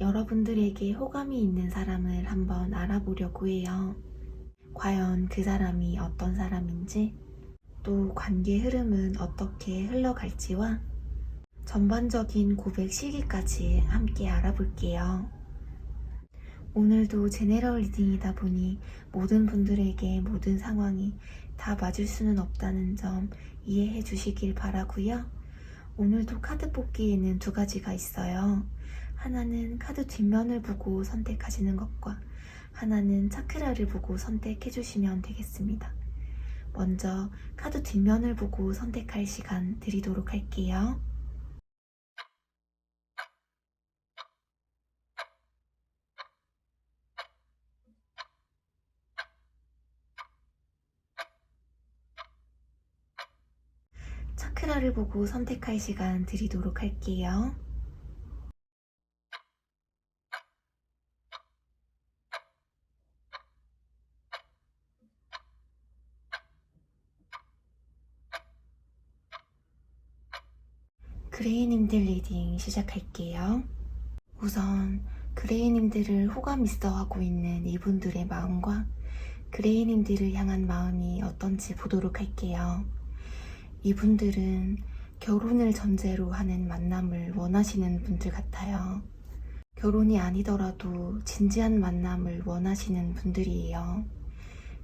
여러분들에게 호감이 있는 사람을 한번 알아보려고 해요. 과연 그 사람이 어떤 사람인지, 또 관계 흐름은 어떻게 흘러갈지와 전반적인 고백 시기까지 함께 알아볼게요. 오늘도 제네럴 리딩이다 보니 모든 분들에게 모든 상황이 다 맞을 수는 없다는 점 이해해 주시길 바라고요. 오늘도 카드 뽑기에는 두 가지가 있어요. 하나는 카드 뒷면을 보고 선택하시는 것과 하나는 차크라를 보고 선택해 주시면 되겠습니다. 먼저 카드 뒷면을 보고 선택할 시간 드리도록 할게요. 차크라를 보고 선택할 시간 드리도록 할게요. 그레이님들 리딩 시작할게요. 우선 그레이님들을 호감 있어 하고 있는 이분들의 마음과 그레이님들을 향한 마음이 어떤지 보도록 할게요. 이분들은 결혼을 전제로 하는 만남을 원하시는 분들 같아요. 결혼이 아니더라도 진지한 만남을 원하시는 분들이에요.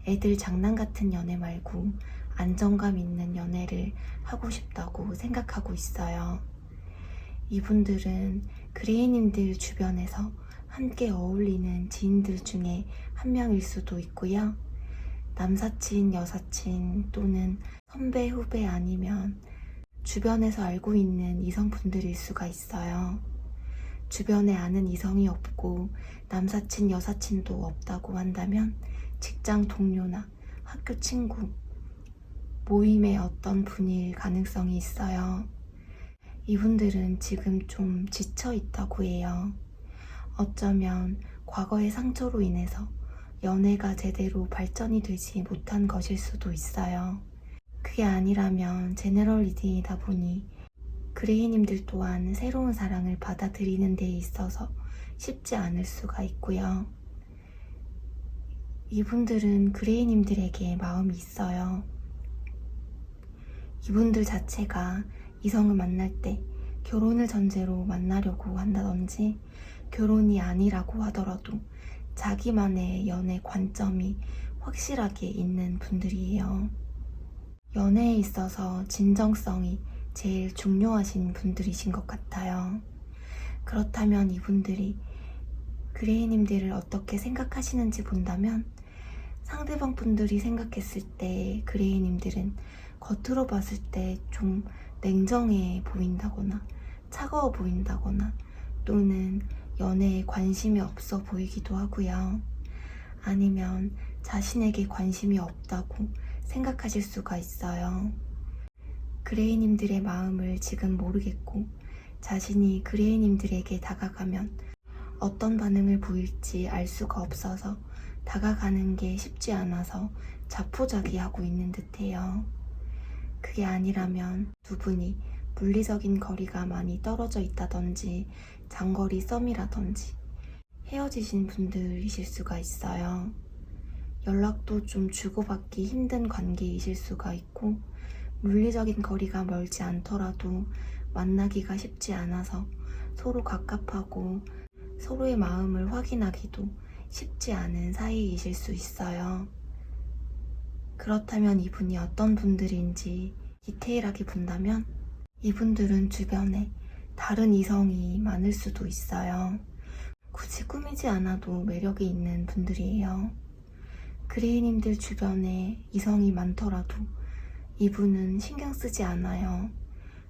애들 장난 같은 연애 말고 안정감 있는 연애를 하고 싶다고 생각하고 있어요. 이분들은 그레이님들 주변에서 함께 어울리는 지인들 중에 한 명일 수도 있고요. 남사친, 여사친 또는 선배, 후배 아니면 주변에서 알고 있는 이성분들일 수가 있어요. 주변에 아는 이성이 없고 남사친, 여사친도 없다고 한다면 직장 동료나 학교 친구, 모임의 어떤 분일 가능성이 있어요. 이분들은 지금 좀 지쳐 있다고 해요. 어쩌면 과거의 상처로 인해서 연애가 제대로 발전이 되지 못한 것일 수도 있어요. 그게 아니라면 제너럴 리딩이다 보니 그레이님들 또한 새로운 사랑을 받아들이는 데 있어서 쉽지 않을 수가 있고요. 이분들은 그레이님들에게 마음이 있어요. 이분들 자체가 이성을 만날 때 결혼을 전제로 만나려고 한다든지 결혼이 아니라고 하더라도 자기만의 연애 관점이 확실하게 있는 분들이에요. 연애에 있어서 진정성이 제일 중요하신 분들이신 것 같아요. 그렇다면 이분들이 그레이님들을 어떻게 생각하시는지 본다면 상대방 분들이 생각했을 때 그레이님들은 겉으로 봤을 때 좀 냉정해 보인다거나 차가워 보인다거나 또는 연애에 관심이 없어 보이기도 하고요. 아니면 자신에게 관심이 없다고 생각하실 수가 있어요. 그레이님들의 마음을 지금 모르겠고 자신이 그레이님들에게 다가가면 어떤 반응을 보일지 알 수가 없어서 다가가는 게 쉽지 않아서 자포자기하고 있는 듯해요. 그게 아니라면 두 분이 물리적인 거리가 많이 떨어져 있다든지 장거리 썸이라든지 헤어지신 분들이실 수가 있어요. 연락도 좀 주고받기 힘든 관계이실 수가 있고 물리적인 거리가 멀지 않더라도 만나기가 쉽지 않아서 서로 갑갑하고 서로의 마음을 확인하기도 쉽지 않은 사이이실 수 있어요. 그렇다면 이분이 어떤 분들인지 디테일하게 본다면 이분들은 주변에 다른 이성이 많을 수도 있어요. 굳이 꾸미지 않아도 매력이 있는 분들이에요. 그레이님들 주변에 이성이 많더라도 이분은 신경 쓰지 않아요.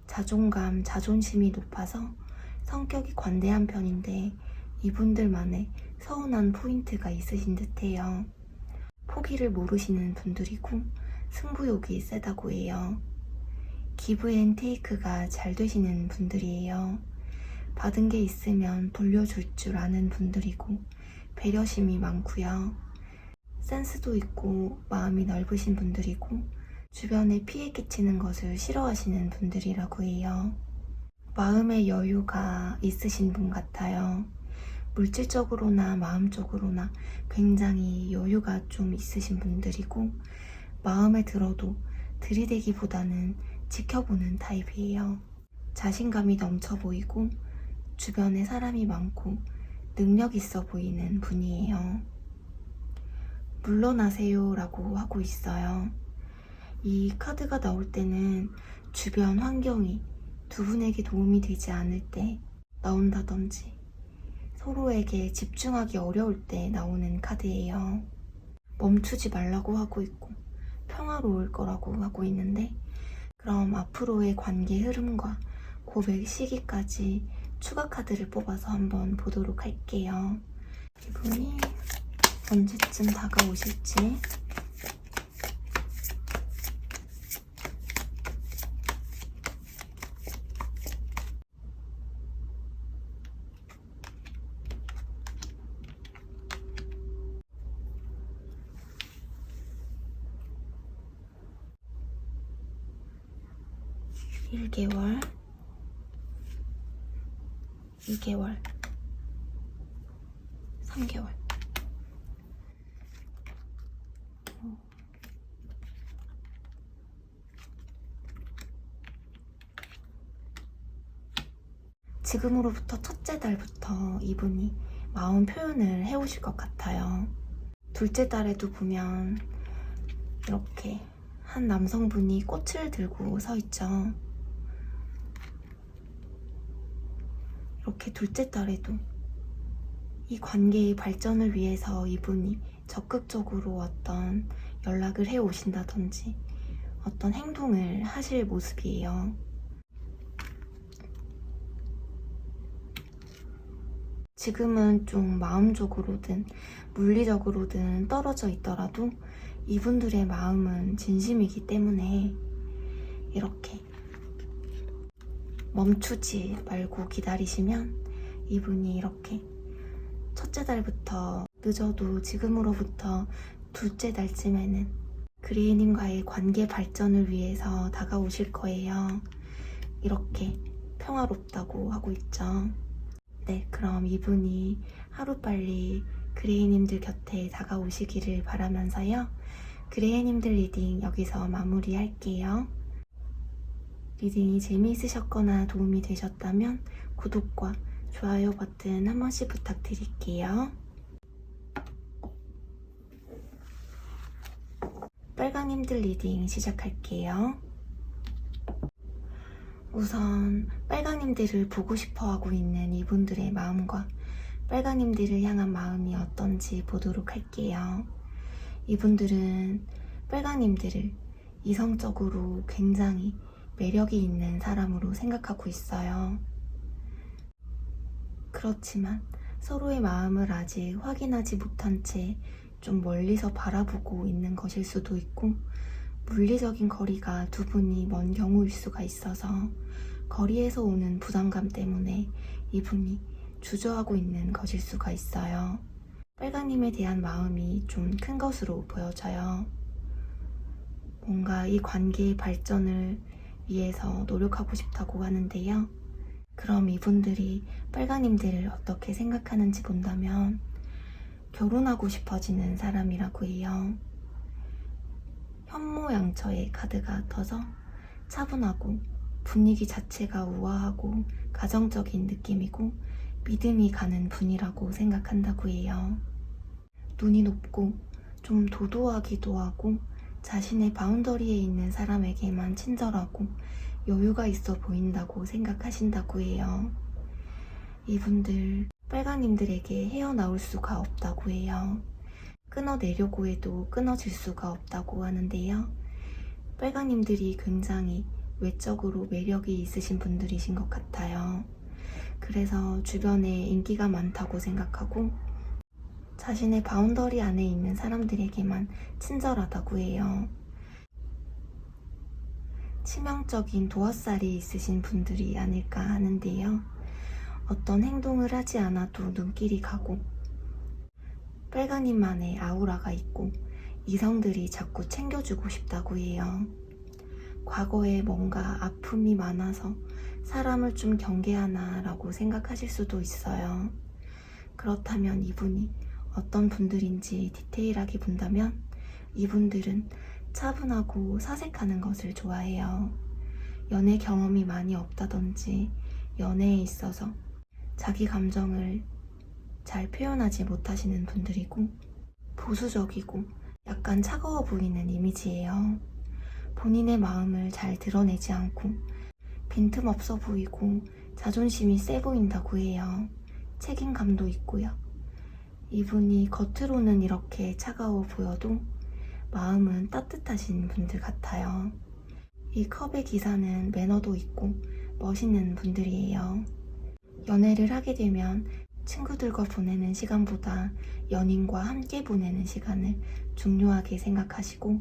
자존감, 자존심이 높아서 성격이 관대한 편인데 이분들만의 서운한 포인트가 있으신 듯해요. 포기를 모르시는 분들이고 승부욕이 세다고 해요. 기브 앤 테이크가 잘 되시는 분들이에요. 받은 게 있으면 돌려줄 줄 아는 분들이고 배려심이 많고요. 센스도 있고 마음이 넓으신 분들이고 주변에 피해 끼치는 것을 싫어하시는 분들이라고 해요. 마음의 여유가 있으신 분 같아요. 물질적으로나 마음적으로나 굉장히 여유가 좀 있으신 분들이고, 마음에 들어도 들이대기보다는 지켜보는 타입이에요. 자신감이 넘쳐 보이고 주변에 사람이 많고 능력 있어 보이는 분이에요. 물러나세요 라고 하고 있어요. 이 카드가 나올 때는 주변 환경이 두 분에게 도움이 되지 않을 때 나온다든지 서로에게 집중하기 어려울 때 나오는 카드예요. 멈추지 말라고 하고 있고 평화로울 거라고 하고 있는데, 그럼 앞으로의 관계 흐름과 고백 시기까지 추가 카드를 뽑아서 한번 보도록 할게요. 이분이 언제쯤 다가오실지. (1) 1개월, 2개월, 3개월. 지금으로부터 첫째 달부터 이분이 마음 표현을 해오실 것 같아요. 둘째 달에도 보면 이렇게 한 남성분이 꽃을 들고 서 있죠. 이렇게 둘째 달에도 이 관계의 발전을 위해서 이분이 적극적으로 어떤 연락을 해 오신다든지 어떤 행동을 하실 모습이에요. 지금은 좀 마음적으로든 물리적으로든 떨어져 있더라도 이분들의 마음은 진심이기 때문에 이렇게 멈추지 말고 기다리시면 이분이 이렇게 첫째 달부터 늦어도 지금으로부터 둘째 달쯤에는 그레이님과의 관계 발전을 위해서 다가오실 거예요. 이렇게 평화롭다고 하고 있죠. 네, 그럼 이분이 하루빨리 그레이님들 곁에 다가오시기를 바라면서요. 그레이님들 리딩 여기서 마무리할게요. 리딩이 재미있으셨거나 도움이 되셨다면 구독과 좋아요 버튼 한 번씩 부탁드릴게요. 빨강님들 리딩 시작할게요. 우선 빨강님들을 보고 싶어 하고 있는 이분들의 마음과 빨강님들을 향한 마음이 어떤지 보도록 할게요. 이분들은 빨강님들을 이성적으로 굉장히 매력이 있는 사람으로 생각하고 있어요. 그렇지만 서로의 마음을 아직 확인하지 못한 채 좀 멀리서 바라보고 있는 것일 수도 있고, 물리적인 거리가 두 분이 먼 경우일 수가 있어서 거리에서 오는 부담감 때문에 이분이 주저하고 있는 것일 수가 있어요. 빨강님에 대한 마음이 좀 큰 것으로 보여져요. 뭔가 이 관계의 발전을 위해서 노력하고 싶다고 하는데요. 그럼 이분들이 빨강님들을 어떻게 생각하는지 본다면 결혼하고 싶어지는 사람이라고 해요. 현모양처의 카드가 떠서 차분하고 분위기 자체가 우아하고 가정적인 느낌이고 믿음이 가는 분이라고 생각한다고 해요. 눈이 높고 좀 도도하기도 하고 자신의 바운더리에 있는 사람에게만 친절하고 여유가 있어 보인다고 생각하신다고 해요. 이분들 빨강님들에게 헤어나올 수가 없다고 해요. 끊어내려고 해도 끊어질 수가 없다고 하는데요. 빨강님들이 굉장히 외적으로 매력이 있으신 분들이신 것 같아요. 그래서 주변에 인기가 많다고 생각하고 자신의 바운더리 안에 있는 사람들에게만 친절하다고 해요. 치명적인 도화살이 있으신 분들이 아닐까 하는데요. 어떤 행동을 하지 않아도 눈길이 가고 빨강님만의 아우라가 있고 이성들이 자꾸 챙겨주고 싶다고 해요. 과거에 뭔가 아픔이 많아서 사람을 좀 경계하나 라고 생각하실 수도 있어요. 그렇다면 이분이 어떤 분들인지 디테일하게 본다면 이분들은 차분하고 사색하는 것을 좋아해요. 연애 경험이 많이 없다든지 연애에 있어서 자기 감정을 잘 표현하지 못하시는 분들이고 보수적이고 약간 차가워 보이는 이미지예요. 본인의 마음을 잘 드러내지 않고 빈틈없어 보이고 자존심이 세 보인다고 해요. 책임감도 있고요. 이분이 겉으로는 이렇게 차가워 보여도 마음은 따뜻하신 분들 같아요. 이 컵의 기사는 매너도 있고 멋있는 분들이에요. 연애를 하게 되면 친구들과 보내는 시간보다 연인과 함께 보내는 시간을 중요하게 생각하시고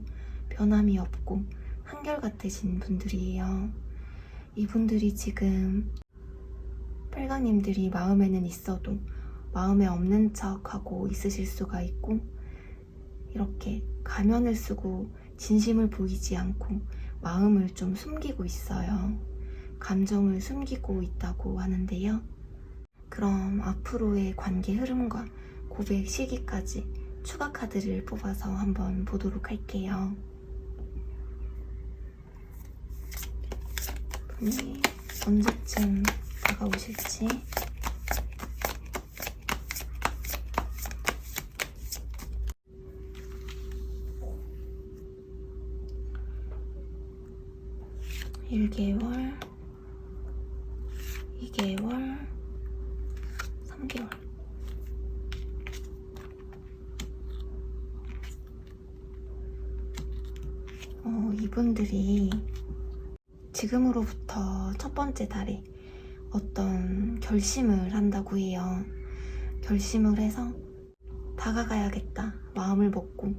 변함이 없고 한결같으신 분들이에요. 이분들이 지금 빨강님들이 마음에는 있어도 마음에 없는 척하고 있으실 수가 있고 이렇게 가면을 쓰고 진심을 보이지 않고 마음을 좀 숨기고 있어요. 감정을 숨기고 있다고 하는데요. 그럼 앞으로의 관계 흐름과 고백 시기까지 추가 카드를 뽑아서 한번 보도록 할게요. 분이 언제쯤 다가오실지. (1) 개월, 2개월, 3개월. 이분들이 지금으로부터 첫 번째 달에 어떤 결심을 한다고 해요. 결심을 해서 다가가야겠다 마음을 먹고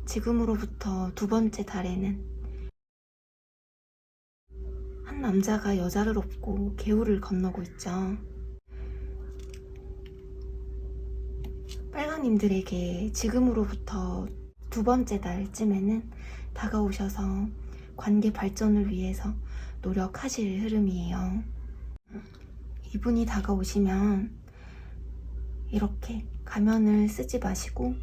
지금으로부터 두 번째 달에는 한 남자가 여자를 업고 개울을 건너고 있죠. 빨강님들에게 지금으로부터 두 번째 달쯤에는 다가오셔서 관계 발전을 위해서 노력하실 흐름이에요. 이분이 다가오시면 이렇게 가면을 쓰지 마시고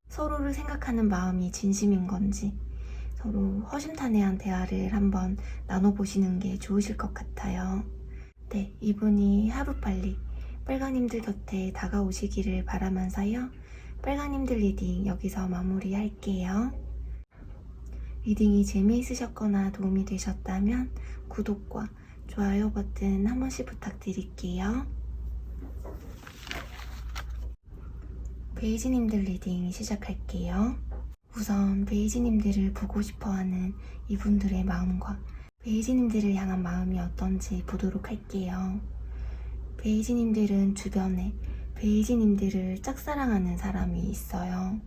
서로를 생각하는 마음이 진심인 건지 서로 허심탄회한 대화를 한번 나눠보시는 게 좋으실 것 같아요. 네, 이분이 하루빨리 빨강님들 곁에 다가오시기를 바라면서요. 빨강님들 리딩 여기서 마무리할게요. 리딩이 재미있으셨거나 도움이 되셨다면 구독과 좋아요 버튼 한 번씩 부탁드릴게요. 베이지님들 리딩 시작할게요. 우선 베이지님들을 보고 싶어하는 이분들의 마음과 베이지님들을 향한 마음이 어떤지 보도록 할게요. 베이지님들은 주변에 베이지님들을 짝사랑하는 사람이 있어요.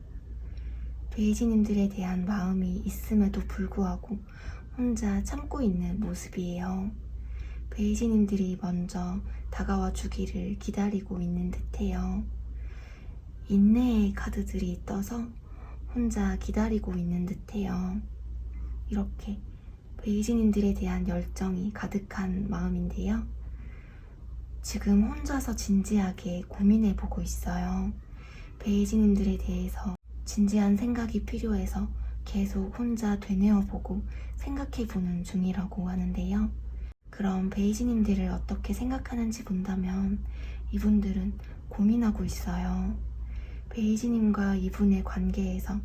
베이지님들에 대한 마음이 있음에도 불구하고 혼자 참고 있는 모습이에요. 베이지님들이 먼저 다가와 주기를 기다리고 있는 듯해요. 인내의 카드들이 떠서 혼자 기다리고 있는 듯해요. 이렇게 베이지님들에 대한 열정이 가득한 마음인데요. 지금 혼자서 진지하게 고민해보고 있어요. 베이지님들에 대해서 진지한 생각이 필요해서 계속 혼자 되뇌어보고 생각해보는 중이라고 하는데요. 그럼 베이지님들을 어떻게 생각하는지 본다면 이분들은 고민하고 있어요. 베이지님과 이분의 관계에서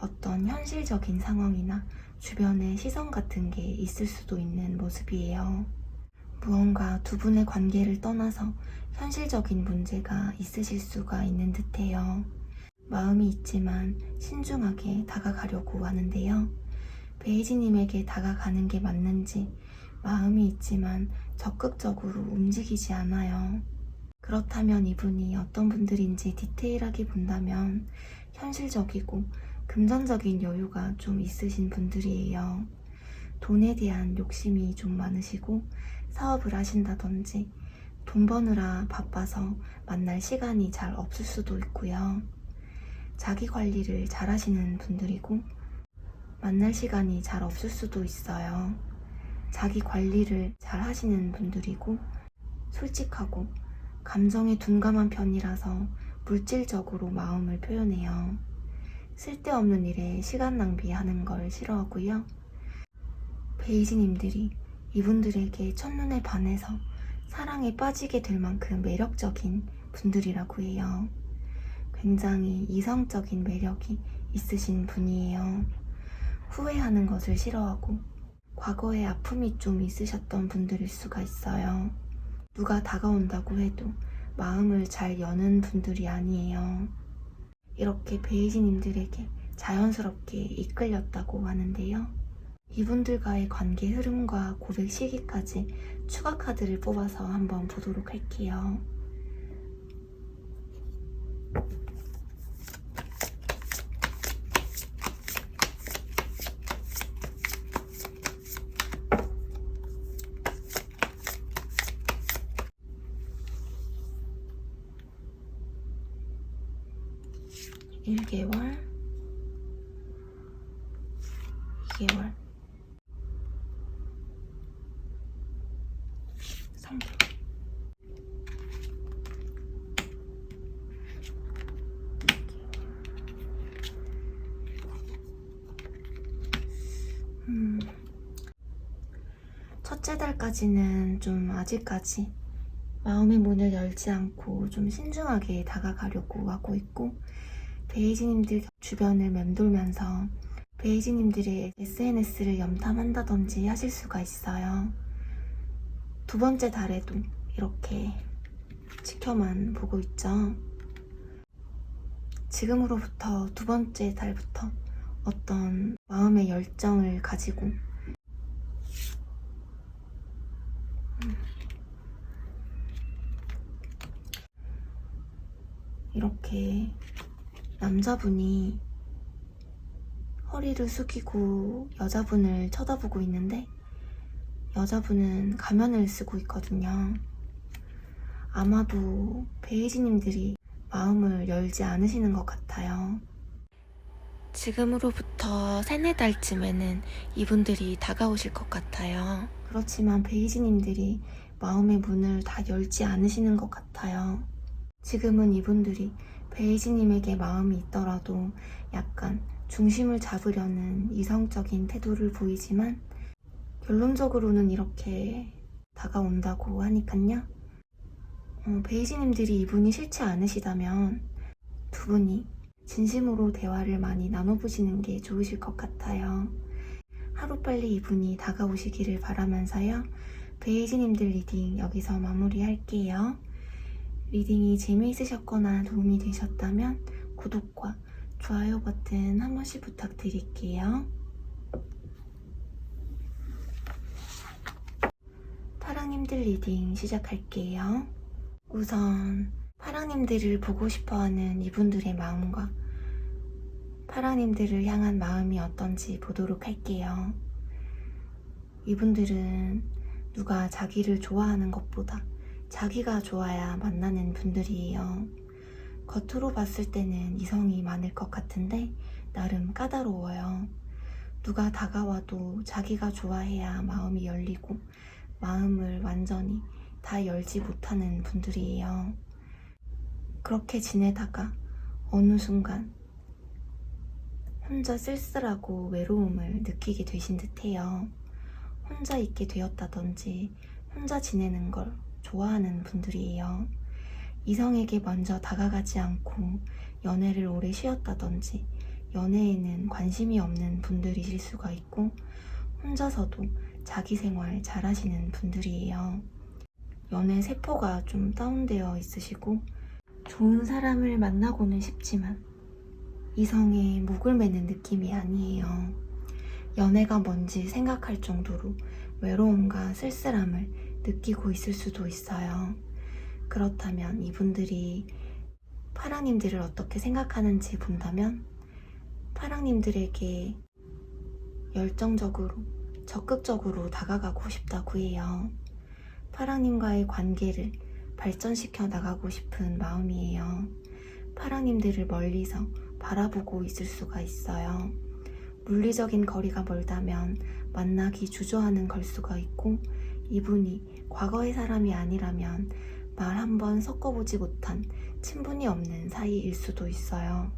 어떤 현실적인 상황이나 주변의 시선 같은 게 있을 수도 있는 모습이에요. 무언가 두 분의 관계를 떠나서 현실적인 문제가 있으실 수가 있는 듯해요. 마음이 있지만 신중하게 다가가려고 하는데요. 베이지님에게 다가가는 게 맞는지 마음이 있지만 적극적으로 움직이지 않아요. 그렇다면 이분이 어떤 분들인지 디테일하게 본다면 현실적이고 금전적인 여유가 좀 있으신 분들이에요. 돈에 대한 욕심이 좀 많으시고 사업을 하신다든지 돈 버느라 바빠서 만날 시간이 잘 없을 수도 있고요. 자기 관리를 잘 하시는 분들이고 만날 시간이 잘 없을 수도 있어요. 자기 관리를 잘 하시는 분들이고 솔직하고 감정에 둔감한 편이라서 물질적으로 마음을 표현해요. 쓸데없는 일에 시간 낭비하는 걸 싫어하고요. 베이지님들이 이분들에게 첫눈에 반해서 사랑에 빠지게 될 만큼 매력적인 분들이라고 해요. 굉장히 이성적인 매력이 있으신 분이에요. 후회하는 것을 싫어하고 과거에 아픔이 좀 있으셨던 분들일 수가 있어요. 누가 다가온다고 해도 마음을 잘 여는 분들이 아니에요. 이렇게 베이지님들에게 자연스럽게 이끌렸다고 하는데요. 이분들과의 관계 흐름과 고백 시기까지 추가 카드를 뽑아서 한번 보도록 할게요. (1개월) (2개월) (3개월) 첫째 달까지는 좀 아직까지 마음의 문을 열지 않고 좀 신중하게 다가가려고 하고 있고, 베이지님들 주변을 맴돌면서 베이지님들의 SNS를 염탐한다든지 하실 수가 있어요. 두 번째 달에도 이렇게 지켜만 보고 있죠. 지금으로부터 두 번째 달부터 어떤 마음의 열정을 가지고 이렇게 남자분이 허리를 숙이고 여자분을 쳐다보고 있는데, 여자분은 가면을 쓰고 있거든요. 아마도 베이지님들이 마음을 열지 않으시는 것 같아요. 지금으로부터 3-4달쯤에는 이분들이 다가오실 것 같아요. 그렇지만 베이지님들이 마음의 문을 다 열지 않으시는 것 같아요. 지금은 이분들이 베이지님에게 마음이 있더라도 약간 중심을 잡으려는 이성적인 태도를 보이지만, 결론적으로는 이렇게 다가온다고 하니깐요. 베이지님들이 이분이 싫지 않으시다면 두 분이 진심으로 대화를 많이 나눠보시는 게 좋으실 것 같아요. 하루빨리 이분이 다가오시기를 바라면서요. 베이지님들 리딩 여기서 마무리할게요. 리딩이 재미있으셨거나 도움이 되셨다면 구독과 좋아요 버튼 한 번씩 부탁드릴게요. 파랑님들 리딩 시작할게요. 우선 파랑님들을 보고 싶어하는 이분들의 마음과 파랑님들을 향한 마음이 어떤지 보도록 할게요. 이분들은 누가 자기를 좋아하는 것보다 자기가 좋아야 만나는 분들이에요. 겉으로 봤을 때는 이성이 많을 것 같은데 나름 까다로워요. 누가 다가와도 자기가 좋아해야 마음이 열리고 마음을 완전히 다 열지 못하는 분들이에요. 그렇게 지내다가 어느 순간 혼자 쓸쓸하고 외로움을 느끼게 되신 듯해요. 혼자 있게 되었다든지 혼자 지내는 걸 좋아하는 분들이에요. 이성에게 먼저 다가가지 않고 연애를 오래 쉬었다든지 연애에는 관심이 없는 분들이실 수가 있고, 혼자서도 자기 생활 잘 하시는 분들이에요. 연애 세포가 좀 다운되어 있으시고 좋은 사람을 만나고는 싶지만 이성에 목을 매는 느낌이 아니에요. 연애가 뭔지 생각할 정도로 외로움과 쓸쓸함을 느끼고 있을 수도 있어요. 그렇다면 이분들이 파랑님들을 어떻게 생각하는지 본다면, 파랑님들에게 열정적으로 적극적으로 다가가고 싶다고 해요. 파랑님과의 관계를 발전시켜 나가고 싶은 마음이에요. 파랑님들을 멀리서 바라보고 있을 수가 있어요. 물리적인 거리가 멀다면 만나기 주저하는 걸 수가 있고, 이분이 과거의 사람이 아니라면 말 한 번 섞어보지 못한 친분이 없는 사이일 수도 있어요.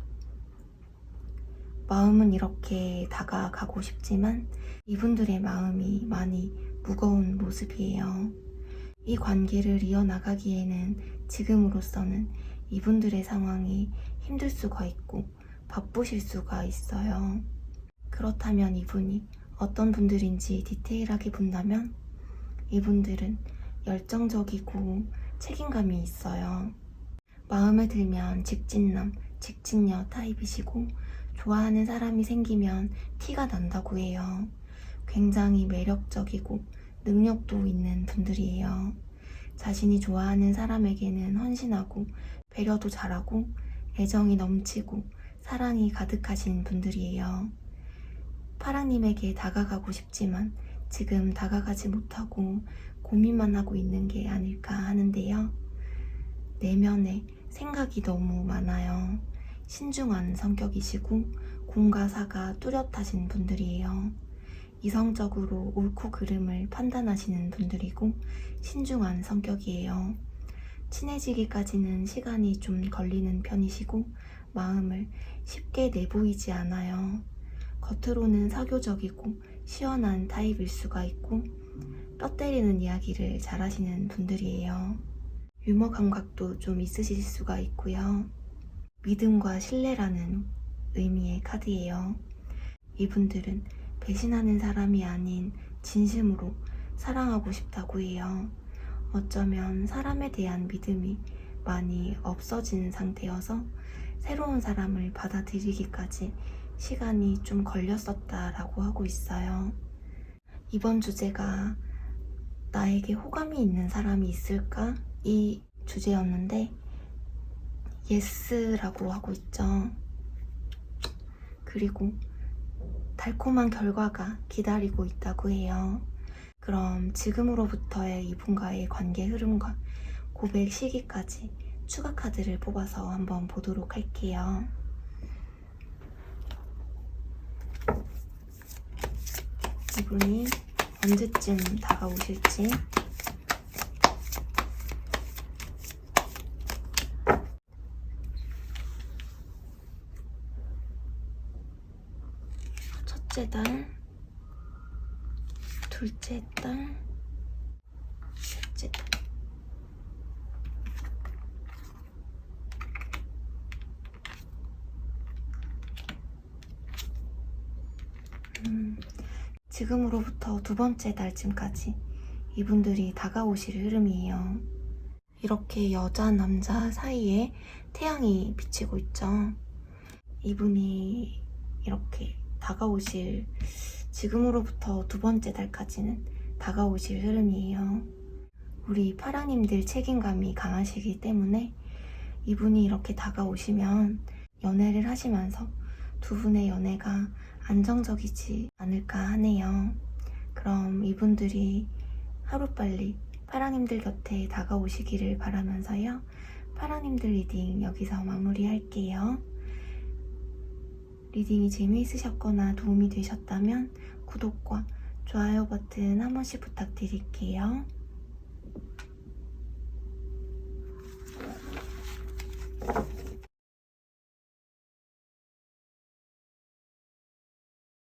마음은 이렇게 다가가고 싶지만 이분들의 마음이 많이 무거운 모습이에요. 이 관계를 이어나가기에는 지금으로서는 이분들의 상황이 힘들 수가 있고 바쁘실 수가 있어요. 그렇다면 이분이 어떤 분들인지 디테일하게 본다면 이분들은 열정적이고 책임감이 있어요. 마음에 들면 직진남, 직진녀 타입이시고 좋아하는 사람이 생기면 티가 난다고 해요. 굉장히 매력적이고 능력도 있는 분들이에요. 자신이 좋아하는 사람에게는 헌신하고 배려도 잘하고 애정이 넘치고 사랑이 가득하신 분들이에요. 파랑님에게 다가가고 싶지만 지금 다가가지 못하고 고민만 하고 있는 게 아닐까 하는데요. 내면에 생각이 너무 많아요. 신중한 성격이시고 공과 사가 뚜렷하신 분들이에요. 이성적으로 옳고 그름을 판단하시는 분들이고 신중한 성격이에요. 친해지기까지는 시간이 좀 걸리는 편이시고 마음을 쉽게 내보이지 않아요. 겉으로는 사교적이고 시원한 타입일 수가 있고 뼈 때리는 이야기를 잘하시는 분들이에요. 유머 감각도 좀 있으실 수가 있고요. 믿음과 신뢰라는 의미의 카드예요. 이분들은 배신하는 사람이 아닌 진심으로 사랑하고 싶다고 해요. 어쩌면 사람에 대한 믿음이 많이 없어진 상태여서 새로운 사람을 받아들이기까지 시간이 좀 걸렸었다라고 하고 있어요. 이번 주제가 나에게 호감이 있는 사람이 있을까? 이 주제였는데 예스라고 하고 있죠. 그리고 달콤한 결과가 기다리고 있다고 해요. 그럼 지금으로부터의 이분과의 관계 흐름과 고백 시기까지 추가 카드를 뽑아서 한번 보도록 할게요. 이분이 언제쯤 다가오실지. 첫째 달, 둘째 달, 셋째 달. 지금으로부터 두 번째 달쯤까지 이분들이 다가오실 흐름이에요. 이렇게 여자, 남자 사이에 태양이 비치고 있죠. 이분이 이렇게 다가오실, 지금으로부터 두 번째 달까지는 다가오실 흐름이에요. 우리 파랑님들 책임감이 강하시기 때문에 이분이 이렇게 다가오시면 연애를 하시면서 두 분의 연애가 안정적이지 않을까 하네요. 그럼 이분들이 하루빨리 파랑님들 곁에 다가오시기를 바라면서요. 파랑님들 리딩 여기서 마무리할게요. 리딩이 재미있으셨거나 도움이 되셨다면 구독과 좋아요 버튼 한 번씩 부탁드릴게요.